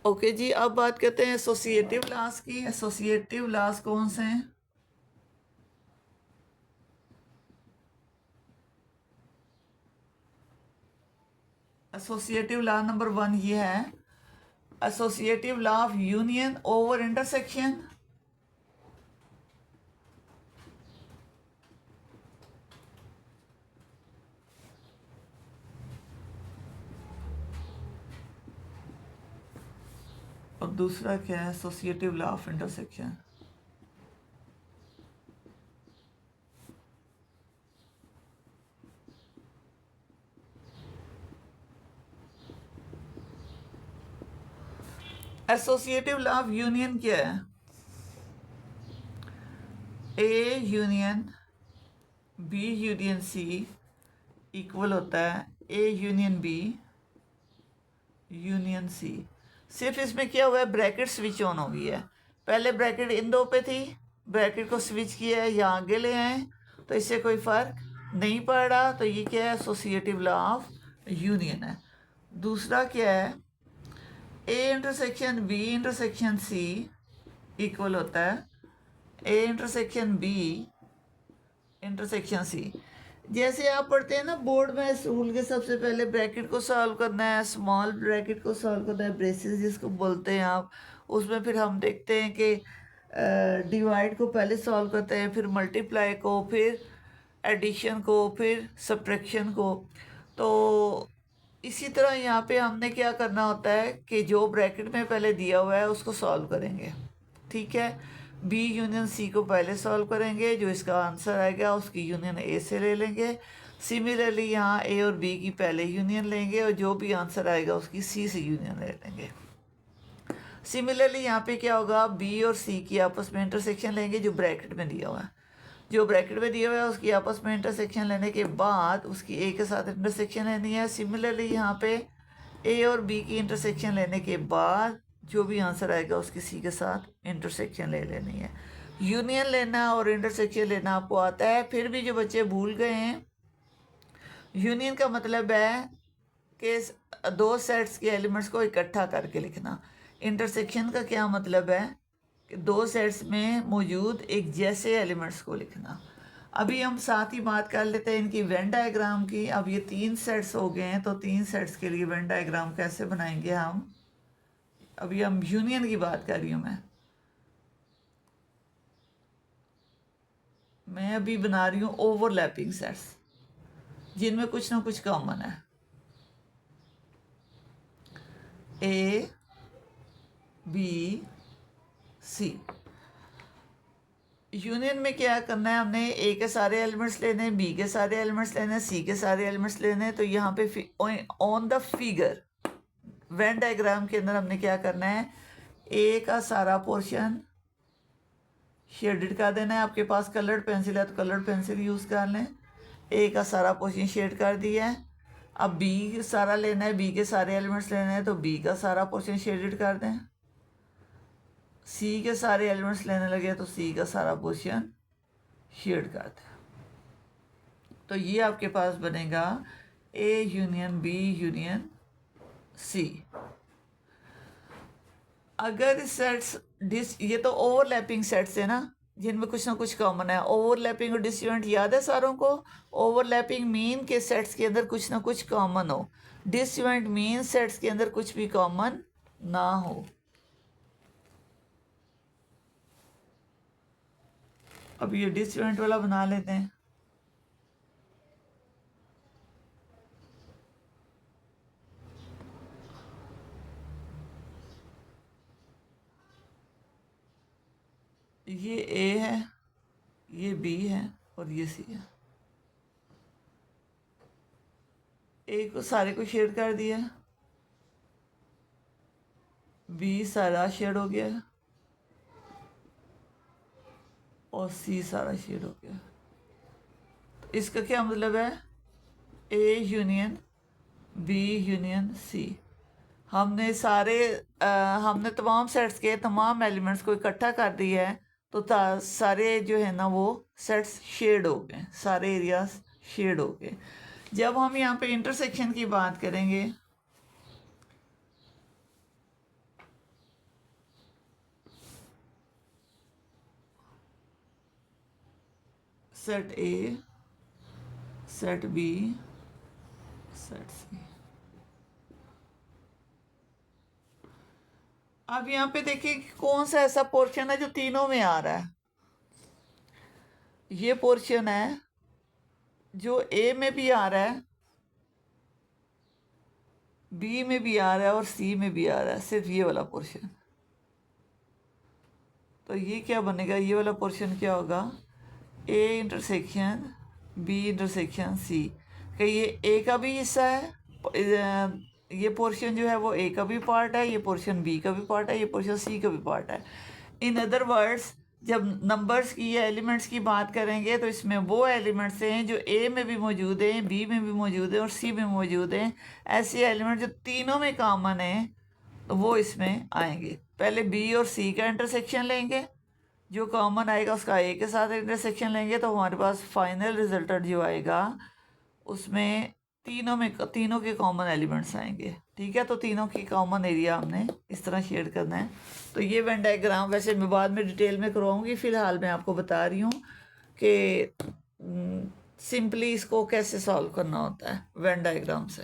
Okay जी, अब बात करते हैं एसोसिएटिव लॉस की। एसोसिएटिव लॉस कौन से हैं? एसोसिएटिव लॉ नंबर 1 ये है, associative law of union over intersection. और दूसरा क्या है? Associative law of intersection. Associative law of union क्या है? A union B union C equal होता है A union B union C. सिर्फ इसमें क्या हुआ है, ब्रैकेट स्विच ऑन हो गई है। पहले ब्रैकेट इन दो पे थी, ब्रैकेट को स्विच किया है, यहाँ आगे ले आए, तो इससे कोई फर्क नहीं पड़ रहा। तो ये क्या है? एसोसिएटिव लॉ ऑफ यूनियन है। दूसरा क्या है? A intersection B intersection C equal होता है A intersection B intersection C. जैसे आप पढ़ते हैं ना बोर्ड में, इस रूल के सबसे पहले ब्रैकेट को सॉल्व करना है, स्मॉल ब्रैकेट को सॉल्व करना है, ब्रेसेस जिसको बोलते हैं आप। उसमें फिर हम देखते हैं कि डिवाइड को पहले सॉल्व करते हैं, फिर मल्टीप्लाई को, फिर एडिशन को, फिर सब्ट्रैक्शन को। तो इसी तरह यहाँ पे हमने क्या करना होता है कि जो ब्रैकेट में पहले दिया हुआ है उसको सॉल्व करेंगे। ठीक है, बी यूनियन सी को पहले सॉल्व करेंगे, जो इसका आंसर आएगा उसकी यूनियन ए से ले लेंगे। सिमिलरली यहाँ ए और बी की पहले यूनियन लेंगे और जो भी आंसर आएगा उसकी सी से यूनियन ले लेंगे। सिमिलरली यहाँ पे क्या होगा, बी और सी की आपस में इंटरसेक्शन लेंगे जो ब्रैकेट में दिया हुआ है। जो ब्रैकेट में दिया हुआ है उसकी आपस में इंटरसेक्शन लेने के बाद उसकी ए के साथ इंटरसेक्शन लेनी है। सिमिलरली यहाँ पे ए और बी की इंटरसेक्शन लेने के बाद जो भी आंसर आएगा उसकी सी के साथ इंटरसेक्शन ले लेनी है। यूनियन लेना और इंटरसेक्शन लेना आपको आता है। फिर भी जो बच्चे भूल गए हैं, यूनियन का मतलब है कि दो सेट्स के एलिमेंट्स को इकट्ठा करके लिखना। इंटरसेक्शन का क्या मतलब है कि दो सेट्स में मौजूद एक जैसे एलिमेंट्स को लिखना। अभी हम साथ ही बात कर लेते हैं इनकी वेन डायग्राम की। अब ये 3 सेट्स हो गए हैं, तो 3 सेट्स के लिए वेन डायग्राम कैसे बनाएंगे हम? अभी हम यूनियन की बात कर रही हूँ मैं अभी बना रही हूँ ओवरलैपिंग सेट्स जिनमें कुछ ना कुछ कॉमन है। A B C. यूनियन में क्या करना है, हमने ए के सारे एलिमेंट्स लेने, बी के सारे एलिमेंट्स लेने, सी के सारे एलिमेंट्स लेने। तो यहाँ पे on the figure Venn diagram के अंदर हमने क्या करना है, ए का सारा पोर्शन शेडेड कर देना है। आपके पास कलर्ड पेंसिल है तो कलर्ड पेंसिल यूज़ कर लें। ए का सारा पोर्शन शेड कर दिया है। अब बी सारा लेना है, बी के सारे एलिमेंट्स लेने हैं, तो बी का सारा पोर्शन शेडेड कर दें। सी के सारे एलिमेंट्स लेने लगे तो सी का सारा पोर्शन शेड कर दें। तो ये आपके पास बनेगा A union B union C. अगर सेट्स ये तो ओवरलैपिंग सेट्स है ना, जिनमें कुछ ना कुछ कॉमन है। ओवरलैपिंग और डिसजॉइंट याद है सारों को? ओवरलैपिंग मीन के सेट्स के अंदर कुछ ना कुछ कॉमन हो, डिसजॉइंट मीन सेट्स के अंदर कुछ भी कॉमन ना हो। अब ये डिसजॉइंट वाला बना लेते हैं। ये ए है, ये बी है और ये सी है। ए को सारे को शेड कर दिया, बी सारा शेड हो गया और सी सारा शेड हो गया। तो इसका क्या मतलब है, A union B union C. हमने हमने तमाम सेट्स के तमाम एलिमेंट्स को इकट्ठा कर दिया है, तो सारे जो है ना वो सेट्स शेड हो गए, सारे एरियाज शेड हो गए। जब हम यहाँ पे इंटरसेक्शन की बात करेंगे, set A, set B, set C. अब यहाँ पे देखिए कि कौन सा ऐसा पोर्शन है जो तीनों में आ रहा है। ये पोर्शन है जो ए में भी आ रहा है, बी में भी आ रहा है और सी में भी आ रहा है, सिर्फ ये वाला पोर्शन। तो ये क्या बनेगा, ये वाला पोर्शन क्या होगा, A intersection B intersection C. कि ये ए का भी हिस्सा है, ये पोर्शन जो है वो ए का भी पार्ट है, ये पोर्शन बी का भी पार्ट है, ये पोर्शन सी का भी पार्ट है। इन अदर वर्ड्स, जब नंबर्स की या एलिमेंट्स की बात करेंगे तो इसमें वो एलिमेंट्स हैं जो ए में भी मौजूद हैं, बी में भी मौजूद हैं और सी में मौजूद हैं। ऐसे एलिमेंट जो तीनों में कॉमन हैं वो इसमें आएंगे। पहले बी और सी का इंटरसेक्शन लेंगे, जो कॉमन आएगा उसका ए के साथ इंटरसेक्शन लेंगे, तो हमारे पास फाइनल रिजल्ट जो आएगा उसमें तीनों के कॉमन एलिमेंट्स आएंगे। ठीक है, तो तीनों की कॉमन एरिया हमने इस तरह शेड करना है। तो ये वेन डायग्राम वैसे मैं बाद में डिटेल में करवाऊंगी, फ़िलहाल मैं आपको बता रही हूँ कि सिंपली इसको कैसे सॉल्व करना होता है वेन डायग्राम से।